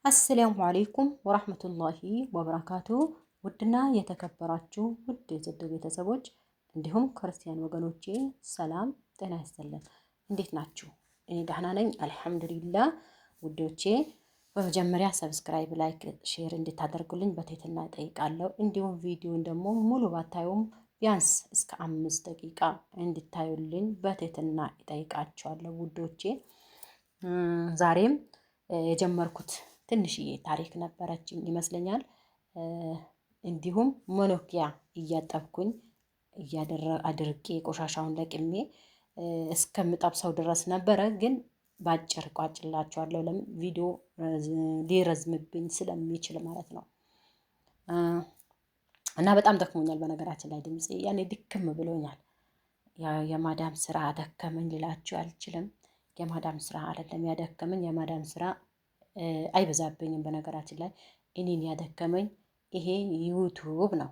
አሰላሙ አለይኩም ወራህመቱላሂ ወበረካቱ። ውድና የተከበራችሁ ውድ የዘዶ ቤተሰቦች እንዲሁም ክርስቲያን ወገኖቼ ሰላም ጤና ይስጥልን። እንዴት ናችሁ? እኔ ደህና ነኝ አልሐምዱሊላህ። ውዶቼ በመጀመሪያ ሰብስክራይብ፣ ላይክ፣ ሼር እንድታደርጉልኝ በትህትና እጠይቃለሁ። እንዲሁም ቪዲዮን ደግሞ ሙሉ ባታዩም ቢያንስ እስከ 5 ደቂቃ እንድታዩልኝ በትህትና እጠይቃችኋለሁ ውዶቼ። ዛሬም የጀመርኩት ትንሽዬ ታሪክ ነበረችኝ ይመስለኛል። እንዲሁም ሞኖኪያ እያጠብኩኝ አድርቄ ቆሻሻውን ለቅሜ እስከምጠብሰው ድረስ ነበረ። ግን ባጭር ቋጭላችኋለሁ፣ ለምን ቪዲዮ ሊረዝምብኝ ስለሚችል ማለት ነው። እና በጣም ደክሞኛል። በነገራችን ላይ ድምፄ ያኔ ድክም ብሎኛል። የማዳም ስራ ደከመኝ ልላችሁ አልችልም። የማዳም ስራ አይደለም ያደከመኝ፣ የማዳም ስራ አይበዛብኝም። በነገራችን ላይ እኔን ያደከመኝ ይሄ ዩቱብ ነው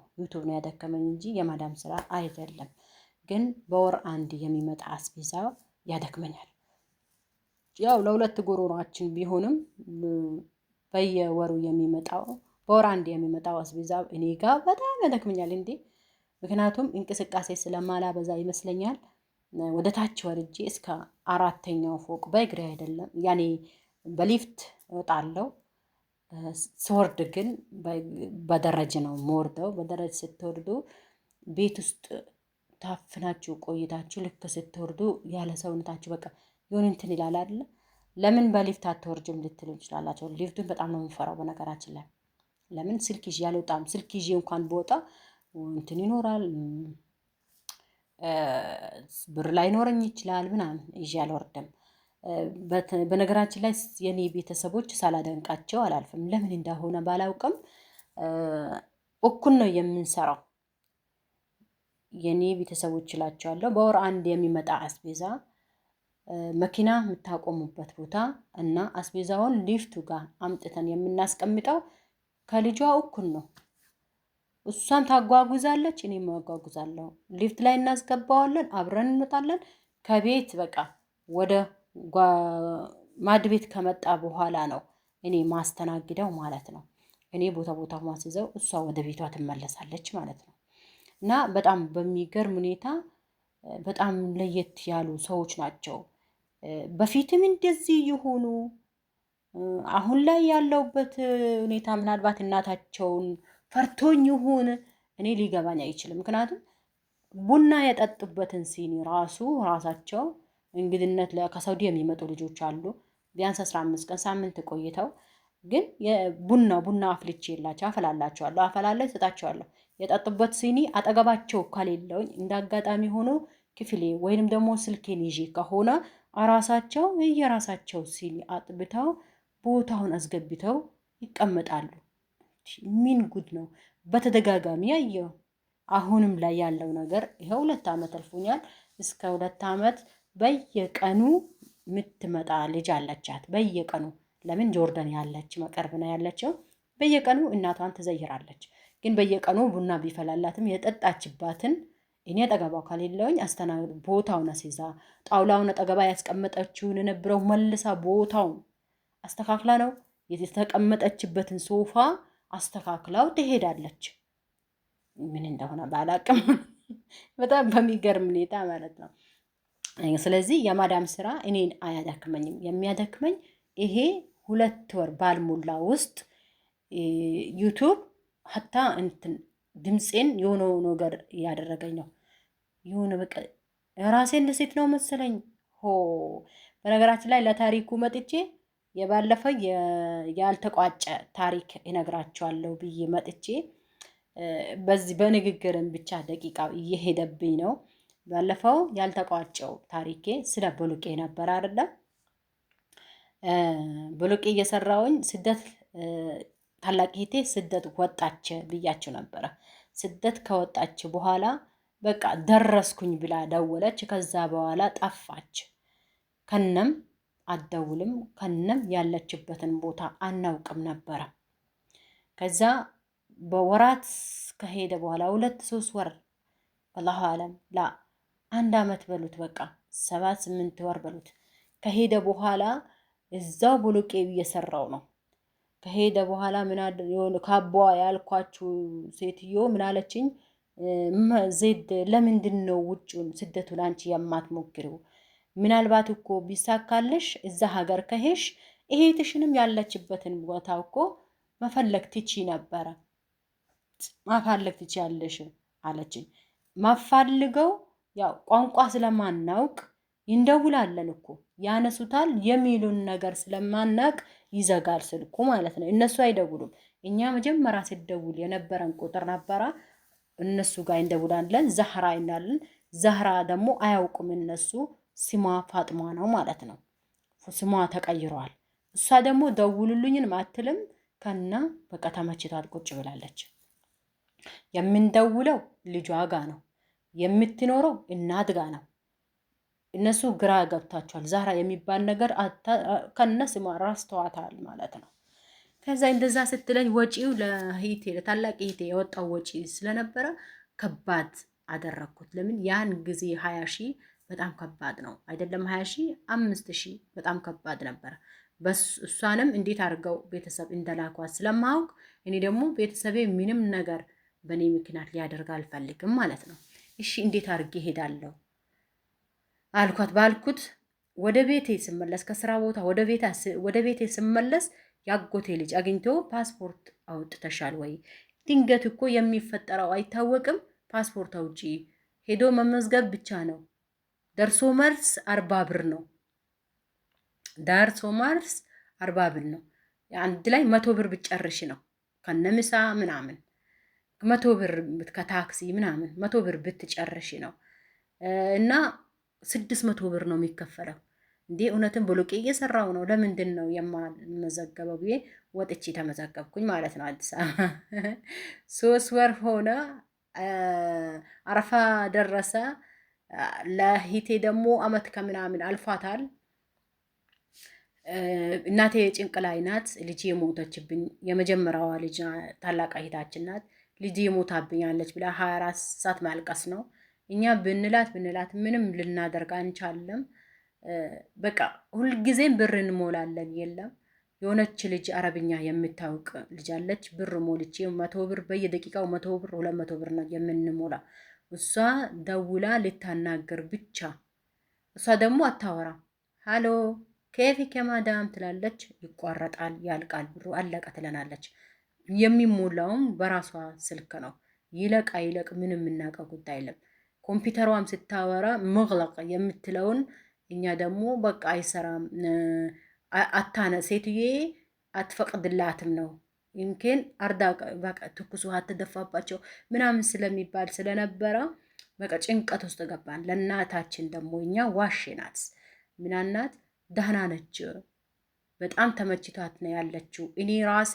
ያደከመኝ እንጂ የማዳም ስራ አይደለም። ግን በወር አንድ የሚመጣ አስቤዛ ያደክመኛል። ያው ለሁለት ጎሮሯችን ቢሆንም በየወሩ የሚመጣው በወር አንድ የሚመጣው አስቤዛ እኔ ጋር በጣም ያደክመኛል እንዴ። ምክንያቱም እንቅስቃሴ ስለማላበዛ ይመስለኛል። ወደ ታች ወርጄ እስከ 4ኛው ፎቅ በእግሬ አይደለም ያኔ በሊፍት እወጣለሁ። ስወርድ ግን በደረጃ ነው የምወርደው። በደረጃ ስትወርዱ ቤት ውስጥ ታፍናችሁ ቆይታችሁ ልክ ስትወርዱ ያለ ሰውነታችሁ በቃ የሆነ እንትን ይላል አይደል? ለምን በሊፍት አትወርጅም ልትሉ እንችላላችሁ። ሊፍቱን በጣም ነው የምፈራው በነገራችን ላይ። ለምን ስልክ ይዤ አልወጣም። ስልክ ይዤ እንኳን ብወጣ እንትን ይኖራል፣ ብር ላይኖረኝ ይችላል ምናምን ይዤ አልወርድም። በነገራችን ላይ የኔ ቤተሰቦች ሳላደንቃቸው አላልፍም። ለምን እንደሆነ ባላውቅም እኩል ነው የምንሰራው። የኔ ቤተሰቦች እላቸዋለሁ በወር አንድ የሚመጣ አስቤዛ መኪና የምታቆሙበት ቦታ እና አስቤዛውን ሊፍቱ ጋር አምጥተን የምናስቀምጠው ከልጇ እኩል ነው። እሷም ታጓጉዛለች፣ እኔም አጓጉዛለሁ። ሊፍት ላይ እናስገባዋለን፣ አብረን እንወጣለን። ከቤት በቃ ወደ ማድ ቤት ከመጣ በኋላ ነው እኔ ማስተናግደው ማለት ነው። እኔ ቦታ ማስይዘው እሷ ወደ ቤቷ ትመለሳለች ማለት ነው። እና በጣም በሚገርም ሁኔታ በጣም ለየት ያሉ ሰዎች ናቸው። በፊትም እንደዚህ ይሆኑ አሁን ላይ ያለውበት ሁኔታ ምናልባት እናታቸውን ፈርቶኝ ይሁን እኔ ሊገባኝ አይችልም። ምክንያቱም ቡና የጠጡበትን ሲኒ ራሳቸው እንግድነት ከሳውዲ የሚመጡ ልጆች አሉ። ቢያንስ 15 ቀን ሳምንት ቆይተው ግን ቡና አፈላላቸዋለሁ፣ አፈላለሁ፣ እሰጣቸዋለሁ። የጠጡበት ሲኒ አጠገባቸው ከሌለውኝ እንዳጋጣሚ ሆኖ ክፍሌ ወይንም ደግሞ ስልኬን ይዤ ከሆነ ራሳቸው የራሳቸው ሲኒ አጥብተው ቦታውን አስገብተው ይቀመጣሉ። ምን ጉድ ነው! በተደጋጋሚ ያየው። አሁንም ላይ ያለው ነገር ይኸው 2 ዓመት አልፎኛል። እስከ 2 ዓመት በየቀኑ የምትመጣ ልጅ አለቻት። በየቀኑ ለምን ጆርዳን ያለች መቀርብ ነው ያለችው። በየቀኑ እናቷን ትዘይራለች። ግን በየቀኑ ቡና ቢፈላላትም የጠጣችባትን እኔ አጠገቧ ከሌለውኝ ቦታውን አስይዛ ጣውላውን አጠገባ ያስቀመጠችውን የነበረው መልሳ ቦታውን አስተካክላ ነው የተቀመጠችበትን ሶፋ አስተካክላው ትሄዳለች። ምን እንደሆነ ባላቅም በጣም በሚገርም ሁኔታ ማለት ነው። ስለዚህ የማዳም ስራ እኔን አያደክመኝም። የሚያደክመኝ ይሄ 2 ወር ባልሞላ ውስጥ ዩቱብ ሀታ እንትን ድምፄን የሆነ ነገር እያደረገኝ ነው። የሆነ በቃ ራሴን ለሴት ነው መሰለኝ። በነገራችን ላይ ለታሪኩ መጥቼ የባለፈው ያልተቋጨ ታሪክ እነግራቸዋለሁ ብዬ መጥቼ በዚህ በንግግርን ብቻ ደቂቃው እየሄደብኝ ነው። ባለፈው ያልተቋጨው ታሪኬ ስለ ቦሎቄ ነበር አይደለም። ቦሎቄ እየሰራውኝ ስደት ታላቅ እህቴ ስደት ወጣች ብያችሁ ነበረ። ስደት ከወጣች በኋላ በቃ ደረስኩኝ ብላ ደወለች። ከዛ በኋላ ጠፋች። ከነም አትደውልም፣ ከነም ያለችበትን ቦታ አናውቅም ነበረ። ከዛ በወራት ከሄደ በኋላ 2-3 ወር አላሁ አለም 1 ዓመት በሉት በቃ 7-8 ወር በሉት ከሄደ በኋላ እዛው ቦሎቄ እየሰራው ነው። ከሄደ በኋላ ምን የሆነ ካቧ ያልኳችሁ ሴትዮ ምን አለችኝ? ዜድ ለምንድን ነው ውጭውን ስደቱን አንቺ የማትሞክሪው? ምናልባት እኮ ቢሳካልሽ እዛ ሀገር ከሄሽ እህትሽንም ያለችበትን ቦታ እኮ መፈለግ ትቺ ነበረ፣ ማፋለግ ትችያለሽ አለችኝ። ማፋልገው ያው ቋንቋ ስለማናውቅ እንደውላለን እኮ ያነሱታል፣ የሚሉን ነገር ስለማናቅ ይዘጋል ስልኩ ማለት ነው። እነሱ አይደውሉም። እኛ መጀመሪያ ሲደውል የነበረን ቁጥር ነበረ፣ እነሱ ጋር እንደውላለን። ዛህራ ይናለን። ዛህራ ደግሞ አያውቁም እነሱ፣ ስሟ ፋጥማ ነው ማለት ነው። ስሟ ተቀይሯል። እሷ ደግሞ ደውሉልኝን ማትልም ከና በቃ ተመችቷት ቁጭ ብላለች። የምንደውለው ልጇ ጋ ነው፣ የምትኖረው እናት ጋ ነው። እነሱ ግራ ገብታቸዋል። ዛህራ የሚባል ነገር ከነ ስሟ ረስተዋታል ማለት ነው። ከዛ እንደዛ ስትለኝ ወጪው ለሂቴ ለታላቅ ሂቴ የወጣው ወጪ ስለነበረ ከባድ አደረኩት። ለምን ያን ጊዜ 20 ሺህ በጣም ከባድ ነው አይደለም? 20 ሺህ 5 ሺህ በጣም ከባድ ነበረ። በስ እሷንም እንዴት አድርገው ቤተሰብ እንደላኳት ስለማውቅ እኔ ደግሞ ቤተሰቤ ምንም ነገር በእኔ ምክንያት ሊያደርግ አልፈልግም ማለት ነው። እሺ እንዴት አድርጌ ሄዳለሁ አልኳት። ባልኩት ወደ ቤቴ ስመለስ ከስራ ቦታ ወደ ቤቴ ስመለስ ያጎቴ ልጅ አግኝቶ ፓስፖርት አውጥተሻል ወይ? ድንገት እኮ የሚፈጠረው አይታወቅም። ፓስፖርት አውጪ፣ ሄዶ መመዝገብ ብቻ ነው። ደርሶ መልስ 40 ብር ነው። ደርሶ መልስ 40 ብር ነው። አንድ ላይ 100 ብር ብትጨርሽ ነው ከነምሳ ምናምን 100 ብር ከታክሲ ምናምን 100 ብር ብትጨርሽ ነው እና 600 ብር ነው የሚከፈለው። እንዴ እውነትን ብሎቄ እየሰራው ነው። ለምንድን ነው የማልመዘገበው ብዬ ወጥቼ ተመዘገብኩኝ ማለት ነው። አዲስ አበባ 3 ወር ሆነ። አረፋ ደረሰ። ለሂቴ ደግሞ አመት ከምናምን አልፏታል። እናቴ ጭንቅ ላይ ናት። ልጄ ሞተችብኝ። የመጀመሪያዋ ልጅ ታላቅ እህታችን ናት። ልጄ ሞታብኛለች ብላ 24 ሰዓት ማልቀስ ነው። እኛ ብንላት ምንም ልናደርግ አንቻለም። በቃ ሁልጊዜም ብር እንሞላለን። የለም የሆነች ልጅ አረብኛ የምታውቅ ልጅ አለች። ብር ሞልቼ 100 ብር በየደቂቃው 100 ብር 200 ብር ነው የምንሞላ። እሷ ደውላ ልታናገር ብቻ። እሷ ደግሞ አታወራም። ሃሎ ኬፊ ከማዳም ትላለች። ይቋረጣል፣ ያልቃል፣ ብሩ አለቀ ትለናለች። የሚሞላውም በራሷ ስልክ ነው። ይለቅ አይለቅ ምንም የምናውቀው ጉዳይ የለም። ኮምፒውተሯም ስታወራ መግለቅ የምትለውን እኛ ደግሞ በቃ አይሰራም ሴትዬ አትፈቅድላትም ነው ይምከን አርዳ በቃ ትኩስ ውሃ ተደፋባቸው ምናምን ስለሚባል ስለነበረ በቃ ጭንቀት ውስጥ ገባን። ለእናታችን ደግሞ እኛ ዋሽናት ምናናት ደህና ነች፣ በጣም ተመችቷት ነው ያለችው። እኔ ራሴ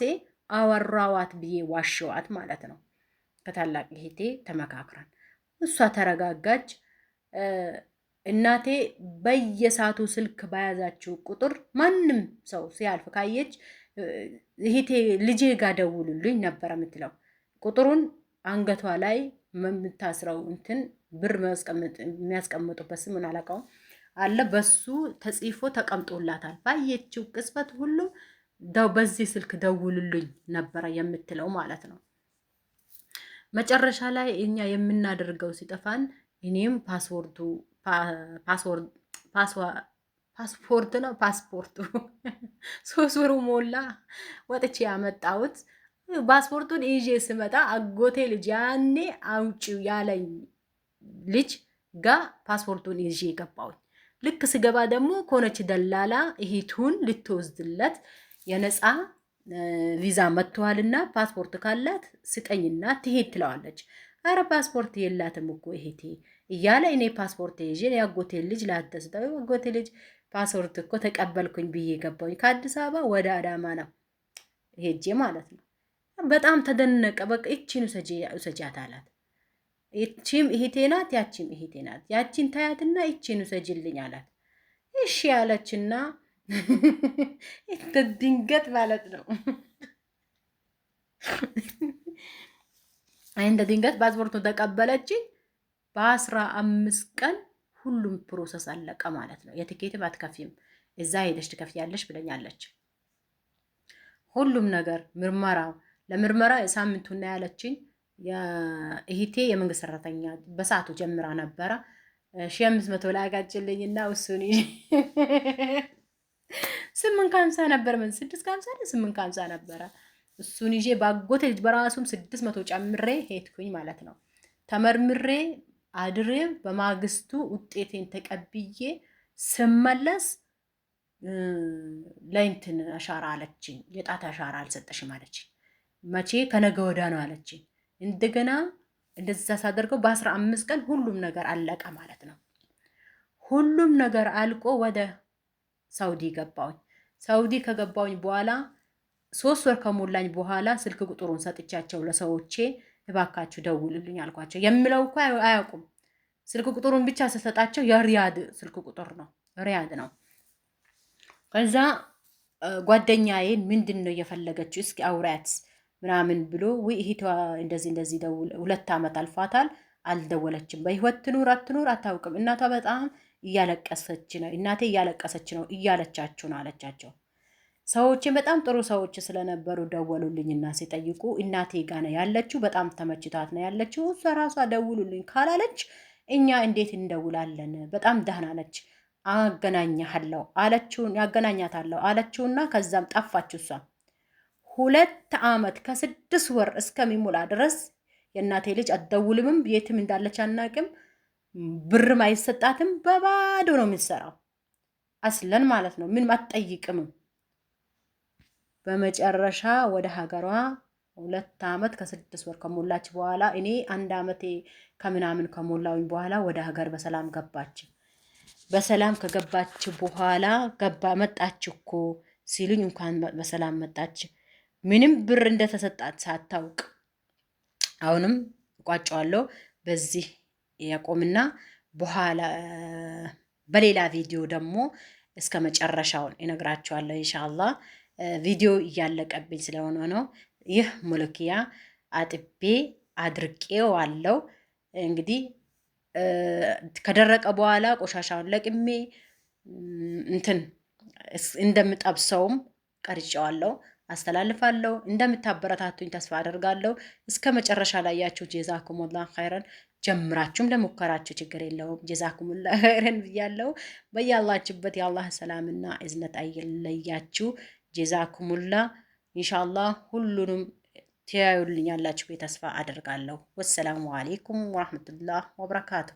አወራዋት ብዬ ዋሸዋት ማለት ነው። ከታላቅ እህቴ ተመካክረን እሷ ተረጋጋች። እናቴ በየሰዓቱ ስልክ በያዛችው ቁጥር ማንም ሰው ሲያልፍ ካየች እህቴ ልጄ ጋር ደውሉልኝ ነበር የምትለው። ቁጥሩን አንገቷ ላይ የምታስረው እንትን ብር የሚያስቀምጡበት ስሙን አላውቀውም አለ፣ በሱ ተጽፎ ተቀምጦላታል። ባየችው ቅጽበት ሁሉ በዚህ ስልክ ደውሉልኝ ነበረ የምትለው ማለት ነው። መጨረሻ ላይ እኛ የምናደርገው ሲጠፋን እኔም ፓስፖርቱ ፓስፖርቱ 3 ወሩ ሞላ። ወጥቼ ያመጣሁት ፓስፖርቱን ይዤ ስመጣ አጎቴ ልጅ ያኔ አውጪው ያለኝ ልጅ ጋ ፓስፖርቱን ይዤ ገባሁኝ። ልክ ስገባ ደግሞ ከሆነች ደላላ እህቱን ልትወስድለት የነፃ ቪዛ መጥቷልና ፓስፖርት ካላት ስጠኝና ትሄድ ትለዋለች። አረ ፓስፖርት የላትም እኮ እህቴ እያለ እኔ ፓስፖርት ይዤ ያጎቴ ልጅ ላተስደው ያጎቴ ልጅ ፓስፖርት እኮ ተቀበልኩኝ ብዬ ገባሁኝ። ከአዲስ አበባ ወደ አዳማ ነው ሄጄ ማለት ነው። በጣም ተደነቀ። በቃ እቺን ውሰጃት አላት። እቺም እህቴ ናት፣ ያቺም እህቴ ናት። ያቺን ታያትና እቺን ውሰጅልኝ አላት። እሺ ያለችና ድንገት ማለት ነው እንደ ድንገት ፓስፖርቱን ተቀበለችኝ። በ15 ቀን ሁሉም ፕሮሰስ አለቀ ማለት ነው። የትኬትም አትከፊም፣ እዛ ሄደሽ ትከፍያለሽ ብለኛለች። ሁሉም ነገር ምርመራው ለምርመራ የሳምንቱና ያለችኝ የእህቴ የመንግስት ሰራተኛ በሰዓቱ ጀምራ ነበረ 1500 ላይ አጋጭልኝና እሱን 850 ነበር ምን 650 850 ነበረ እሱን ይዤ ባጎቴ ልጅ በራሱም 600 ጨምሬ ሄድኩኝ ማለት ነው። ተመርምሬ አድሬ በማግስቱ ውጤቴን ተቀብዬ ስመለስ ለእንትን አሻራ አለችኝ። የጣት አሻራ አልሰጠሽም አለችኝ። መቼ ከነገ ወዳ ነው አለችኝ። እንደገና እንደዛ ሳደርገው በ15 ቀን ሁሉም ነገር አለቀ ማለት ነው። ሁሉም ነገር አልቆ ወደ ሳውዲ ገባሁኝ። ሳውዲ ከገባሁኝ በኋላ 3 ወር ከሞላኝ በኋላ ስልክ ቁጥሩን ሰጥቻቸው ለሰዎቼ እባካችሁ ደውሉልኝ አልኳቸው። የምለው እኮ አያውቁም። ስልክ ቁጥሩን ብቻ ስሰጣቸው የሪያድ ስልክ ቁጥር ነው፣ ሪያድ ነው። ከዛ ጓደኛዬን ምንድን ነው እየፈለገችው እስኪ አውሪያት ምናምን ብሎ ወይ እህቷ እንደዚህ ደውል 2 ዓመት አልፏታል አልደወለችም። በህይወት ትኑር አትኑር አታውቅም። እናቷ በጣም እያለቀሰች ነው፣ እናቴ እያለቀሰች ነው እያለቻችሁ ነው አለቻቸው። ሰዎች በጣም ጥሩ ሰዎች ስለነበሩ ደወሉልኝና ሲጠይቁ እናቴ ጋር ነው ያለችው፣ በጣም ተመችታት ነው ያለችው። እሷ ራሷ ደውሉልኝ ካላለች እኛ እንዴት እንደውላለን? በጣም ደህና ነች፣ አገናኛለሁ አለችውን ያገናኛታለሁ አለችውና ከዛም ጠፋች። እሷ 2 ዓመት ከ6 ወር እስከሚሞላ ድረስ የእናቴ ልጅ አትደውልምም፣ የትም እንዳለች አናቅም፣ ብርም አይሰጣትም፣ በባዶ ነው የምትሰራው አስለን ማለት ነው። ምን አትጠይቅም። በመጨረሻ ወደ ሀገሯ 2 ዓመት ከ6 ወር ከሞላች በኋላ እኔ 1 ዓመቴ ከምናምን ከሞላውኝ በኋላ ወደ ሀገር በሰላም ገባች። በሰላም ከገባች በኋላ መጣች እኮ ሲሉኝ እንኳን በሰላም መጣች። ምንም ብር እንደተሰጣት ሳታውቅ አሁንም እቋጨዋለሁ። በዚህ ያቆምና በኋላ በሌላ ቪዲዮ ደግሞ እስከ መጨረሻውን እነግራችኋለሁ ኢንሻአላህ። ቪዲዮ እያለቀብኝ ስለሆነ ነው። ይህ ሙሉኪያ አጥቤ አድርቄው አለው። እንግዲህ ከደረቀ በኋላ ቆሻሻውን ለቅሜ እንትን እንደምጠብሰውም ቀርጬዋለሁ፣ አስተላልፋለሁ። እንደምታበረታቱኝ ተስፋ አደርጋለሁ። እስከ መጨረሻ ላይ ያችሁ ጀዛኩሙላህ ኸይረን። ጀምራችሁም ለሞከራችሁ ችግር የለውም። ጀዛኩሙላህ ኸይረን ብያለሁ። በያላችሁበት የአላህ ሰላምና እዝነት አይለያችሁ። ጀዛኩሙላ ኢንሻአላህ ሁሉንም ትያዩልኛላችሁ ተስፋ አደርጋለሁ። ወሰላሙ አለይኩም ወራህመቱላህ ወበረካቱ።